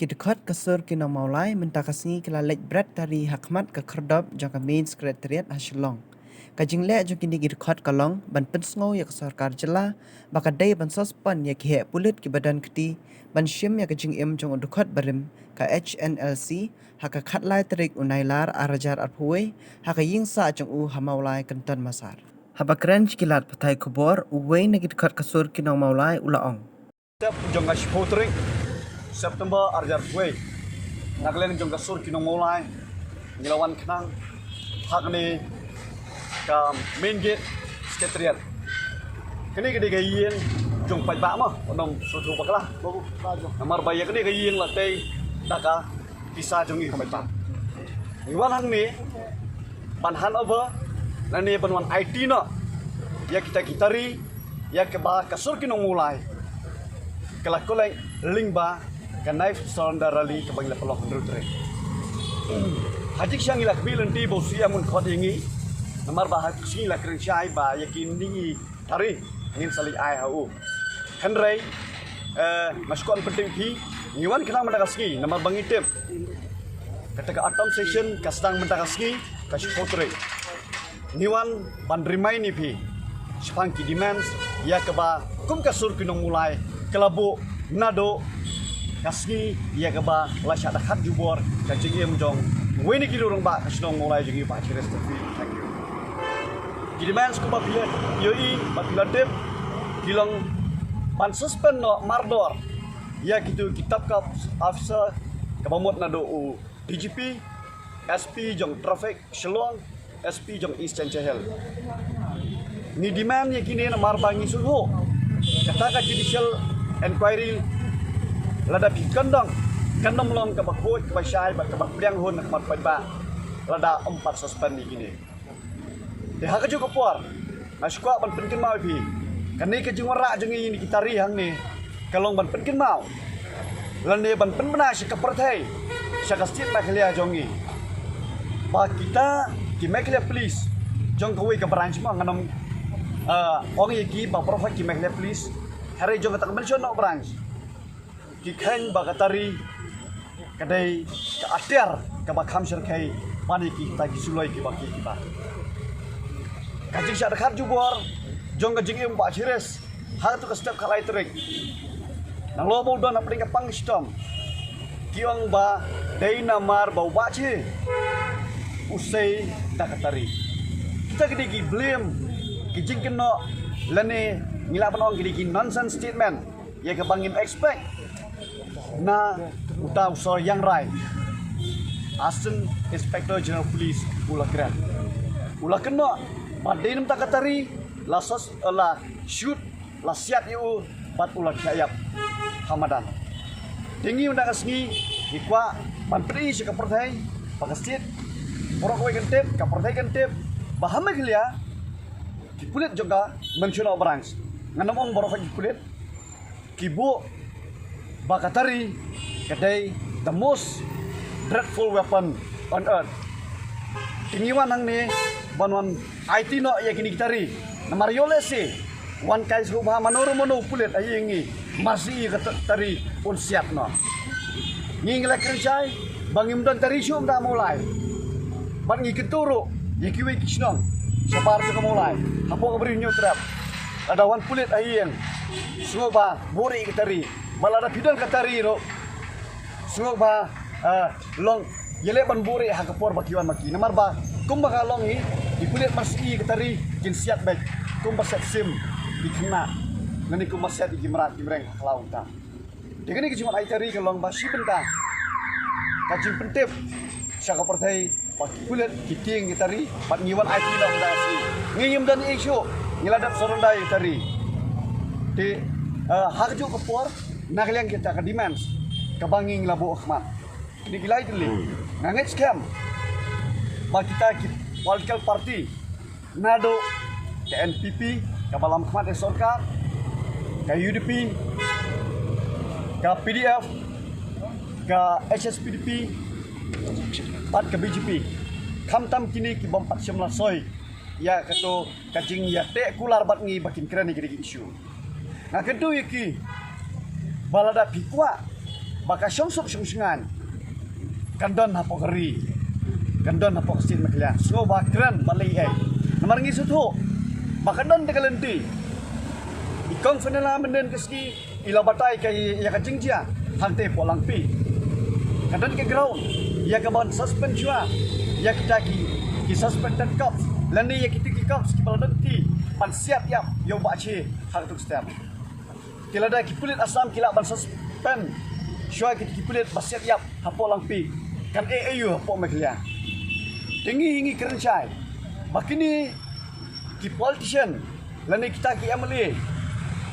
Kidkot kasur kino maulai mentakasni kelalek berat dari hakmat ke kerdop jangka main sekretariat hasilong. Kajing lek jong kini kidkot kalong ban pensngo ya kesarkar jela bakadai ban sospan ya kihe pulit ki badan keti ban syim ya kajing im jong udukot barim ka HNLC haka khatlai terik unailar arajar arpuwe haka yingsa jong u hamaulai kenton masar. Haba keren kilat patai kubor uwe na kidkot kasur kino maulai ulaong. Jong ka shpotring September arjar kuwe naglen jong ka sur kinong mulai ngilawan kenang hak ni ka main gate sekretariat kini gede gayen jong pai ba ma onom sutu bakla babu namar baya kini gayen la tei daka bisa jong i ka pai ba iwan hang ni panhan over nani banwan IT no ya kita kitari ya ke ba kasur kinong mulai kelakoleng lingba kanaif sonda rali ke bangla pelok ndrutre hajik syang ila kbilen ti bosia mun khot ingi namar ba hajik syang ila kren syai ba yakin dingi tari ngin sali ai hau henrei maskon penting pi ngiwan kenang mendakaski namar bangi tip ketika atom session kasdang mendakaski kaspotre ngiwan bandrimai ni pi spanki demands ya keba kum kasur kinong mulai kelabu nado kasgi ya keba lasha dakat jubor kajing em jong weni kilurung ba kasnong mulai jingi ba chires tapi thank you kidimans ko ba pia yoi ba piladep kilang pan suspend no mardor ya gitu kitab ka officer kabamot nado u DGP SP jong traffic Shillong SP jong Eastern Chahel ni demand ya kini na marbangi suho kata ka judicial inquiry lada pi kandang long ke bakut ke basai ke bakpriang hun ke mat ba lada 4 suspend ni gini de ha ka ju kopor maskwa ban penkin mau pi kani ke jingwara jengi ni kitari hang ni kalong ban penkin mau lane ban pen bena si kaperthai saka stit maklia jongi ba kita ki maklia police jong kawai ke branch ma nganom ong yeki ba profit ki maklia police hari jong tak mention no branch ki khang bagatari kadai ka ater ka bakham serkai pani ki ta ki suloi ki baki ki ba kajing syak dekat jubor jong kajing im ba chires ha tu ka step khalai trek nang lo mo don apring ka pang stom kiong ba dei namar ba ba chi usai dakatari kita gede ki blame ki jing keno lane ngila panong gede nonsense statement ya ke bangim expect na utau so yang rai Assistant Inspector General Police ula keren ula keno padenim takatari la sos la shoot la siat yu pat ula khayap hamadan tinggi unda kasni ikwa pantri si kaperthai pakastit porok we kentep kaperthai kentep bahame glia dipulit juga mentiono branch nganomong borok dipulit kibu bakatari kadai the most dreadful weapon on earth tingiwan hang ni banwan IT no ya kini kitari namar yolesi wan kai subha manoru mano pulit ayingi masih katari un siap no ngingla kerjai bangim don tari syum da mulai ban ngi keturu yikiwi kisnong sabar tu mulai hapo kabri new trap ada wan pulit aying suba buri kitari malada bidang katari ro sungok ba long yele ban buri ha kapor bakiwan maki namar ba kum ba long hi dipulit marsi katari kin siat baik kum ba set sim dikena ngani kum set ikimrat kimreng haklaw ta degani ki cuma ai tari kalong ba si benta kajing pentip saka perthai bakipulit kiting kitari bat ngiwan ai ti dong dasi ngiyum dan isu ngiladap sorondai tari di hakju kapor nakliang kita ke demands kebanging labu akhmat ini gilai dili ngangit scam ma kita political party nado ke NPP ke balam akhmat sorkar ke UDP ke PDF ke HSPDP pat ke BJP kam tam kini ki bom 4 soy ya kato kajing ya te kular bat ngi bakin keren ni isu nah kedua iki balada pikwa baka syong-syong syong-syongan kandon hapok geri kandon hapok sin maklia so bakran balai ai namar ngi sutu baka don de kalenti ikong fenela menden keski ila batai kai ya kajingjia hante polang pi kandon ke ground ya ka ban suspend jua ya kita ki suspended cops lani ya kita ki cops ki baladenti pan siap yap yo bachi hak tu stem kila da ki pulit asam kila ban suspend syua ki pulit basiap yap hapo lang pi kan ayu hapo maklia tinggi hingi kerencai bakini ki politician lani kita ki amli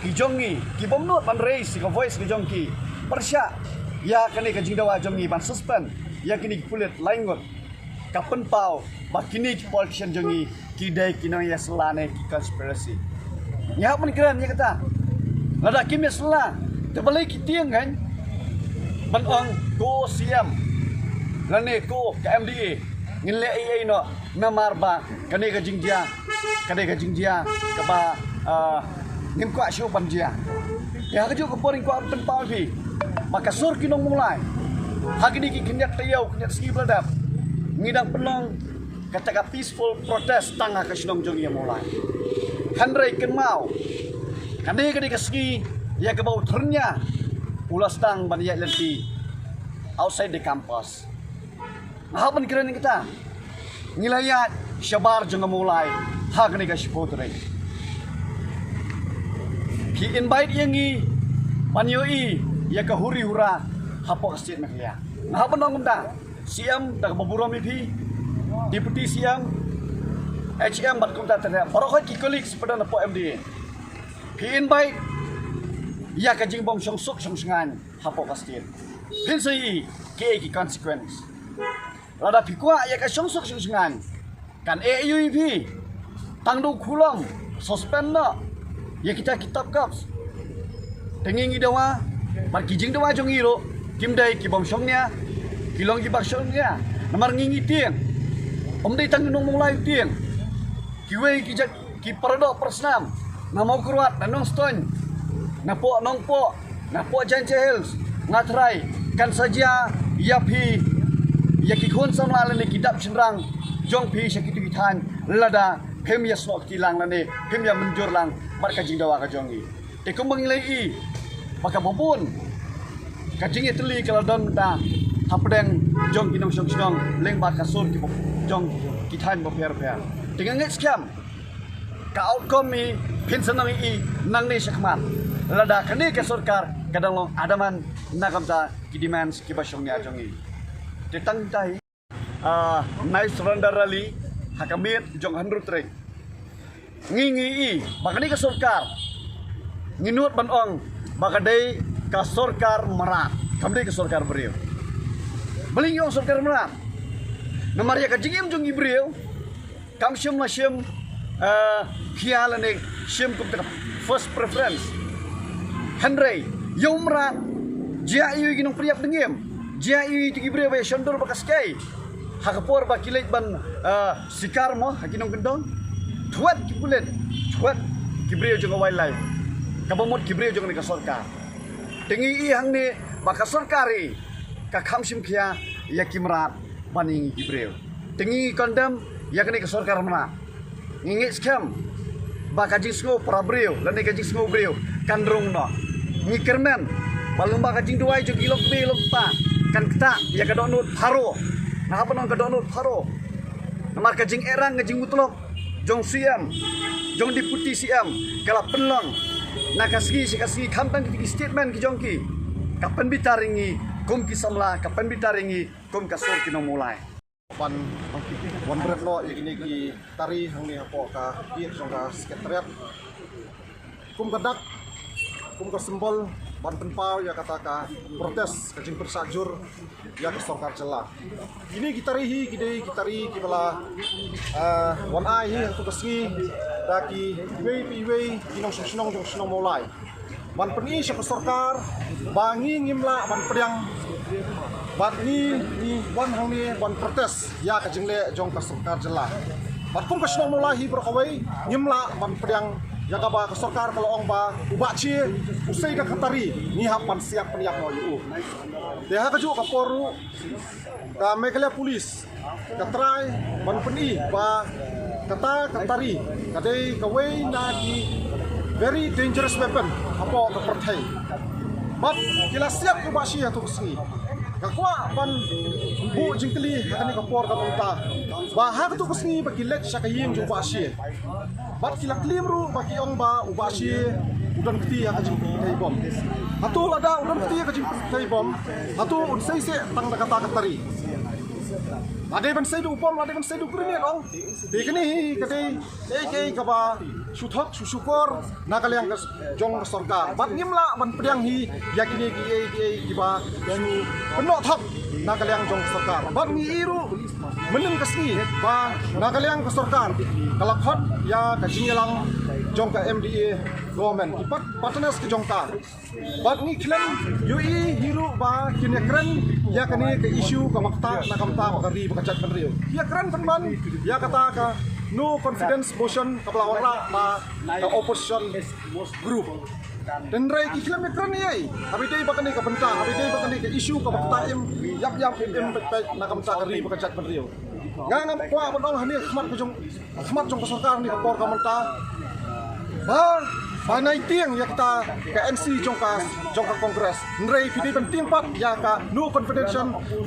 ki jongi ki bomnot ban raise ki voice ki jongki persya ya kani ka jingdawa jongi ban suspend ya kini ki pulit laingot kapen pau bakini ki politician jongi ki dai kinong ya selane ki conspiracy nya pun keren ya kata lada kim ya sela tebalai ki tiang kan ban ong ko siam lane ko ka MDA ngile ai no namar ba kani ka jingjia ka ba ngim kwa shu ban jia ya ka ju ko poring ko pen pau bi maka sur kinong mulai hagini ki kinyat tayau kinyat ski bladap ngidang penong kata peaceful protest tangga ka sinong jong ya mulai handrai ken mau kani ka ski ya ka bau ternya ulas tang ban ya lenti outside the campus ngapan keren kita ngilayat syabar jong mulai hagini ka sipotre ki invite yangi panyoi ya ka huri hura hapok state maklia ngapan dong ta siam dak baburam ipi deputy siam HM bat kumta tada barokhat ki colleagues pada napo MD ki invite ya ka jingbong songsuk songsangan hapok state pinsai ki consequence lada pikwa ya ka songsuk songsangan kan AUP tangdu kulom suspend no ya kita kitab kaps tengingi dawa bar kijing dawa jong iro kimdai ki bom songnya kilong ki baksongnya namar ngingi tiang omdai tang nong mulai tiang kiwe ki parado persnam namau kuat nanong stone napo nongpo napo Janche Hills ngatrai kan saja yapi yaki khon samla lani kidap chenrang jong phi sakitu kithan lada phem ya snok kilang lani phem ya menjur lang bar ka jingdawa ka jongi te kum mangilai i maka bobon kajing itli kalau don ta hapdeng jong kinong song leng ba kasur ki jong kithan bo per dengan nget scam ka outcome mi pensenang i nang ni sakmat lada kani ke sarkar kadang adaman nakamta ki demands ki basong ni ajongi tetang tai night surrender rally hakamit jong handru trek ngingi i bakani ke sarkar nginut banong bakadai ka sarkar merat kamdai ke sarkar beriau Belingong sarkar merat namar ya ka jingim jong ibriu kam syum la syum khialane syum kum first preference Henry yomra jia yu ginong priap dengem jia yu tigi bre ba shondor bakaskai hakapor ba kilet ban sikar mo hakinong gendong thuat kibulet thuat kibreu jong wildlife kabamot kibreu jong ni ka sarkar tengi i hangni baka sarkari ka khamsim khia yakimrat baning kibreu tengi kondam yakni ke sarkar mana ngingit scam baka jisgo prabreu lani ka jisgo breu kandrung no ngikermen balung baka jing duai jo gilok be lokta kan kta ya ka donut pharo nah apa nong ka donut pharo namar ka jing erang ngajing mutlok jong siam jong deputy siam kala penlong nakasgi sikasgi khamtang ki statement ki jongki kapan bitaringi kum ki samla kapan bitaringi kum kasur ki no mulai wan berat lo ini ki tari hang ni hapo ka piet song ka sekretariat kum kadak kum ka sembol ban penpau ya kata ka protes ka jing persajur ya ka sarkar jela ini kitarihi kitari ki bala wan ai hi tu kasgi da ki wei kinong snong mulai ban perni sa sarkar bangi ngimla ban pedang bat ni wan hang ni wan protes ya ka jingle jong ka sarkar jela bat kum ka snong mulai berkawai ngimla ban pedang ya ka ba ka sarkar kalau ong ba uba chi usai da katari ni hapan siap peniak no yu de ha ka ju ka poru ka Meghalaya Police ka try ban peni ba kata katari kadai ka wei na ki very dangerous weapon apo ka perthai but kila siap uba chi atu kusni kakwa pan bu jingkeli hakani kapor ka pangta ba ha tu kusni ba kilet syakayim ju ba shi bat kila klimru ba ki ong ba uba shi udan kti ha jing kai bom hatu ada udan kti ka jing kai bom hatu unsai se tang da kata katari ada ban sai du upom ada ban sai du grenade ong dekni kadai ei ka ba suthok susukor nakalyang jong sarkar bat ngimla ban pedang hi yakini ki ba penok thok nakalyang jong sarkar bat ngi iru menen kasni ba nakalyang ka sarkar kalakhot ya ka jingelang jong ka MDA government ipat partners ke jong ka bat ngi klen UI hiru ba kinekren ya kani ke isu ka makta nakamta makari bakachat penrio ya keren penman ya kata ka no confidence motion kapala ora ma ka opposition group dan rai ki film ekran ni abi dei bakani ka benta abi dei bakani ka isu ka makta im yap im nakamta kari bakachat penrio ngam kwa bodong hani khmat jong ka sarkar ni ka por ka menta ba nai tiang ya kita ke NC jong ka kongres nrei pidi penting pat ya ka no confidence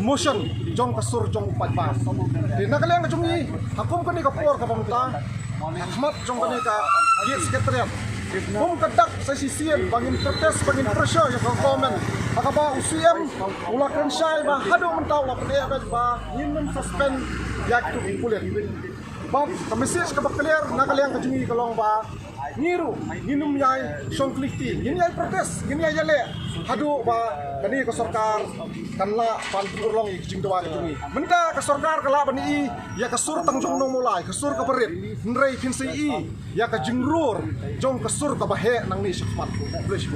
motion jong ka sur jong pat pas di nakalyang jong ni hakum ka ni ka por ka pamta ahmad jong ka ni ka gate secretariat kadak sa sisian bangin protes bangin pressure ya ka government akaba UCM ulakran syai ba hado mentau la pede ba yin suspend ya tu kulit ba ka message ka bakler nakalyang ka jong ni kalong ba niru ninum yai song klikti yin yai protes yin yai yale hadu ba kani ka sarkar kanla pan urlong jing doa jungi menta ka sarkar kala bani ya ka sur tangjong no mulai ka sur ka berit nrei pinsi i ya ka jingrur jong ka sur ka bahe nang ni syakmat please